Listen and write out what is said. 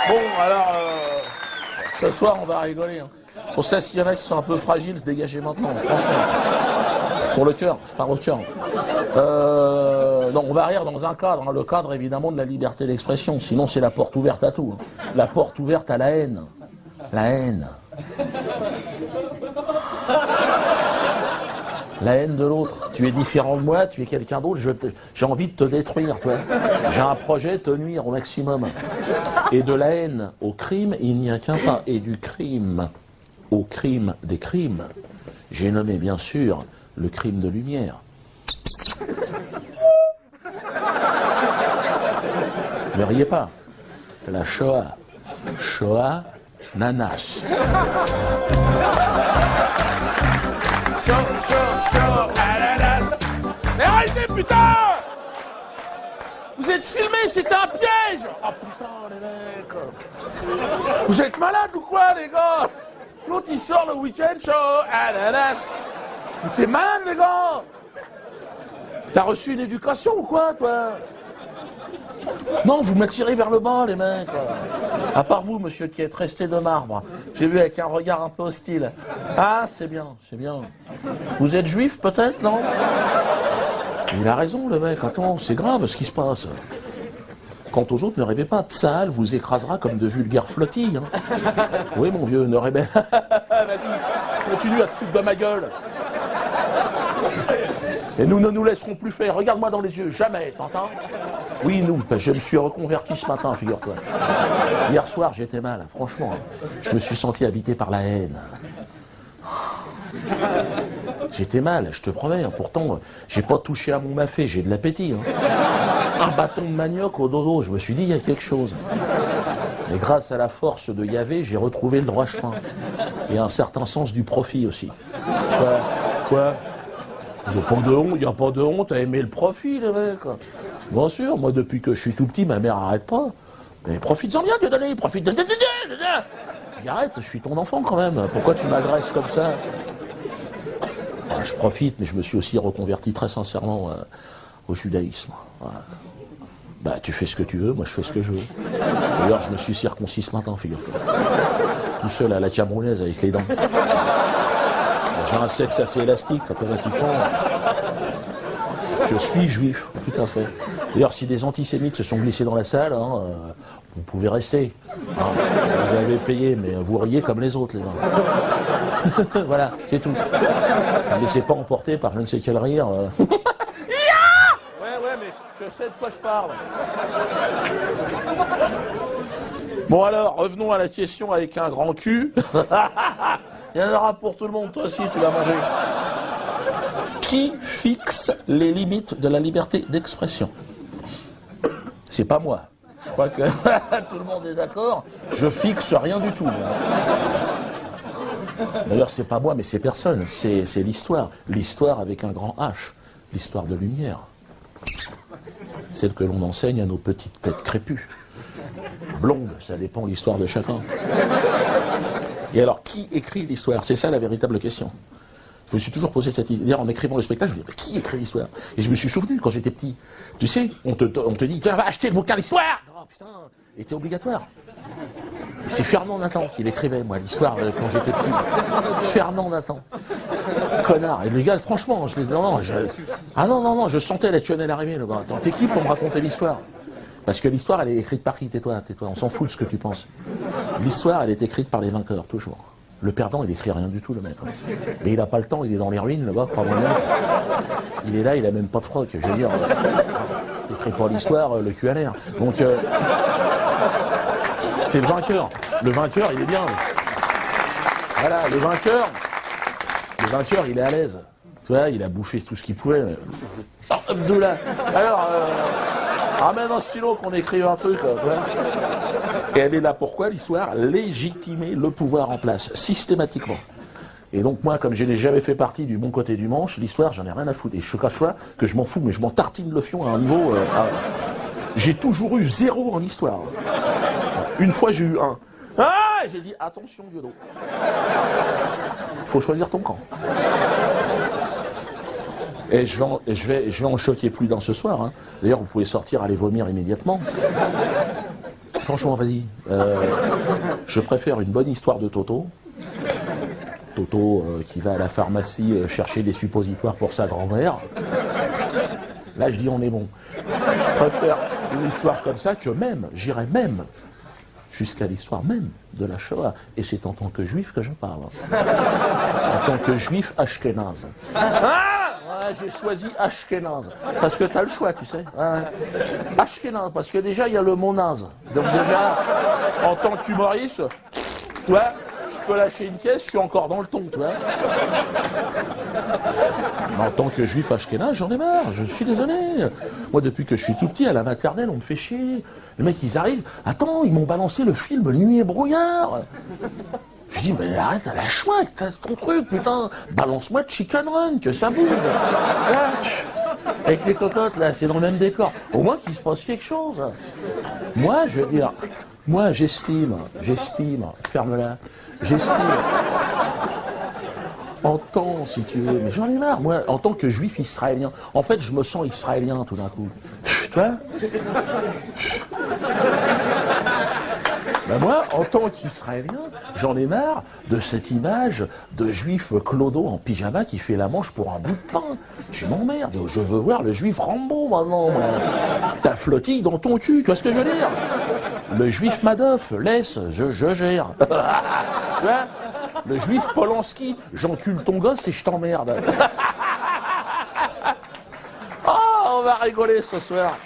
Bon, alors, ce soir, on va rigoler. Hein. Pour ça, s'il y en a qui sont un peu fragiles, se dégagez maintenant, franchement. Pour le cœur, je parle au cœur. Non, on va rire dans un cadre, hein, le cadre évidemment de la liberté d'expression. Sinon, c'est la porte ouverte à tout. Hein. La porte ouverte à la haine. La haine. La haine de l'autre. Tu es différent de moi, tu es quelqu'un d'autre, j'ai envie de te détruire, toi. J'ai un projet de te nuire au maximum. Et de la haine au crime, il n'y a qu'un pas. Et du crime au crime des crimes, j'ai nommé bien sûr le crime de lumière. Ne riez pas. La Shoah. Shoah, nanas. Mais arrêtez, putain! Vous êtes filmés, c'était un piège! Oh putain, les mecs! Vous êtes malades ou quoi, les gars? L'autre, il sort le week-end, show, ananas! Mais t'es malade, les gars! T'as reçu une éducation ou quoi, toi? Non, vous m'attirez vers le bas, les mecs. À part vous, monsieur, qui êtes resté de marbre. J'ai vu avec un regard un peu hostile. Ah, c'est bien, c'est bien. Vous êtes juif, peut-être, non? Il a raison, le mec. Attends, c'est grave ce qui se passe. Quant aux autres, ne rêvez pas. Tsahal vous écrasera comme de vulgaires flottilles. Hein. Oui, mon vieux, ne rêvez pas. Vas-y, continue à te foutre de ma gueule. Et nous ne nous laisserons plus faire. Regarde-moi dans les yeux, jamais, t'entends? Oui, nous, je me suis reconverti ce matin, figure-toi. Hier soir, j'étais mal, franchement. Je me suis senti habité par la haine. J'étais mal, je te promets. Pourtant, j'ai pas touché à mon mafé, j'ai de l'appétit. Un bâton de manioc au dodo, je me suis dit, il y a quelque chose. Mais grâce à la force de Yahvé, j'ai retrouvé le droit chemin. Et un certain sens du profit aussi. Quoi? Il n'y a pas de honte à aimer le profit, les mecs. Bien sûr, moi, depuis que je suis tout petit, ma mère n'arrête pas. Mais profites-en bien, Dieu donné, profite de... Arrête, je suis ton enfant quand même. Pourquoi tu m'agresses comme ça? Je profite, mais je me suis aussi reconverti très sincèrement au judaïsme. Bah, tu fais ce que tu veux, moi je fais ce que je veux. D'ailleurs, je me suis circoncis ce matin, figure-toi. Tout seul à la camerounaise avec les dents. J'ai un sexe assez élastique, automatiquement. Je suis juif, tout à fait. D'ailleurs, si des antisémites se sont glissés dans la salle, vous pouvez rester. Vous avez payé, mais vous riez comme les autres, les gars. Voilà, c'est tout. Ne laissez pas emporter par je ne sais quel rire. Ouais, mais je sais de quoi je parle. Bon alors, revenons à la question avec un grand cul. Il y en aura pour tout le monde, toi aussi, tu vas manger. Qui fixe les limites de la liberté d'expression? C'est pas moi. Je crois que tout le monde est d'accord. Je fixe rien du tout. D'ailleurs, c'est pas moi, mais c'est personne. C'est l'histoire. L'histoire avec un grand H. L'histoire de lumière. Celle que l'on enseigne à nos petites têtes crépues. Blondes, ça dépend de l'histoire de chacun. Et alors, qui écrit l'histoire? C'est ça la véritable question. Je me suis toujours posé cette idée. En écrivant le spectacle, je me dis, mais qui écrit l'histoire? Et je me suis souvenu quand j'étais petit. Tu sais, on te dit, tiens, va acheter le bouquin d'histoire. Oh putain, était obligatoire. Et c'est Fernand Nathan qui l'écrivait, moi, l'histoire quand j'étais petit. Fernand Nathan. Connard. Et le gars, franchement, non, je sentais la tunnelle arriver, le gars. Attends, t'es qui pour me raconter l'histoire? Parce que l'histoire, elle est écrite par qui? Tais-toi. On s'en fout de ce que tu penses. L'histoire, elle est écrite par les vainqueurs, toujours. Le perdant, il écrit rien du tout, le mec. Mais il n'a pas le temps, il est dans les ruines, là-bas, crois-moi bien. Il est là, il a même pas de froc, je veux dire. Il écrit pas l'histoire, le cul à l'air. Donc, c'est le vainqueur. Le vainqueur, il est bien. Voilà, le vainqueur, il est à l'aise. Tu vois, il a bouffé tout ce qu'il pouvait. Abdullah. Alors, ramène un stylo qu'on écrive un truc, quoi. Et elle est là pourquoi, l'histoire? Légitimer le pouvoir en place, systématiquement. Et donc moi, comme je n'ai jamais fait partie du bon côté du manche, l'histoire, j'en ai rien à foutre. Et je cache pas que je m'en fous, mais je m'en tartine le fion à un niveau... J'ai toujours eu 0 en histoire. Une fois, j'ai eu 1. Ah! J'ai dit, attention, Diodo. Faut choisir ton camp. Et je vais en choquer plus d'un ce soir. Hein. D'ailleurs, vous pouvez sortir, aller vomir immédiatement. franchement, vas-y. Je préfère une bonne histoire de Toto. Toto qui va à la pharmacie chercher des suppositoires pour sa grand-mère. Là, je dis on est bon. Je préfère une histoire comme ça que même, j'irais même, jusqu'à l'histoire même de la Shoah. Et c'est en tant que juif que je parle. En tant que juif ashkénaze. Ouais, j'ai choisi ashkénaze. Parce que t'as le choix, tu sais. Ouais. Ashkénaze, parce que déjà, il y a le mot naze. Donc déjà, en tant qu'humoriste, tu vois, je peux lâcher une caisse, je suis encore dans le ton, tu vois. Mais en tant que juif ashkénaze, j'en ai marre, je suis désolé. Moi, depuis que je suis tout petit, à la maternelle, on me fait chier. Les mecs, ils arrivent, attends, ils m'ont balancé le film Nuit et brouillard. Je dis, mais arrête, lâche-moi, t'as ton truc, putain. Balance-moi Chicken Run, que ça bouge. Lâche. Avec les cocottes, là, c'est dans le même décor. Au moins qu'il se passe quelque chose. Moi, je veux dire, moi, j'estime, ferme-la, j'estime, en tant, si tu veux, mais j'en ai marre, moi, en tant que juif israélien, en fait, je me sens israélien tout d'un coup. Tu vois? Ben moi, en tant qu'Israélien, j'en ai marre de cette image de juif clodo en pyjama qui fait la manche pour un bout de pain. Tu m'emmerdes, je veux voir le juif Rambo maintenant. Moi. Ta flottille dans ton cul, tu vois ce que je veux dire? Le juif Madoff, laisse, je gère. Tu vois? Le juif Polanski, j'encule ton gosse et je t'emmerde. Oh, on va rigoler ce soir.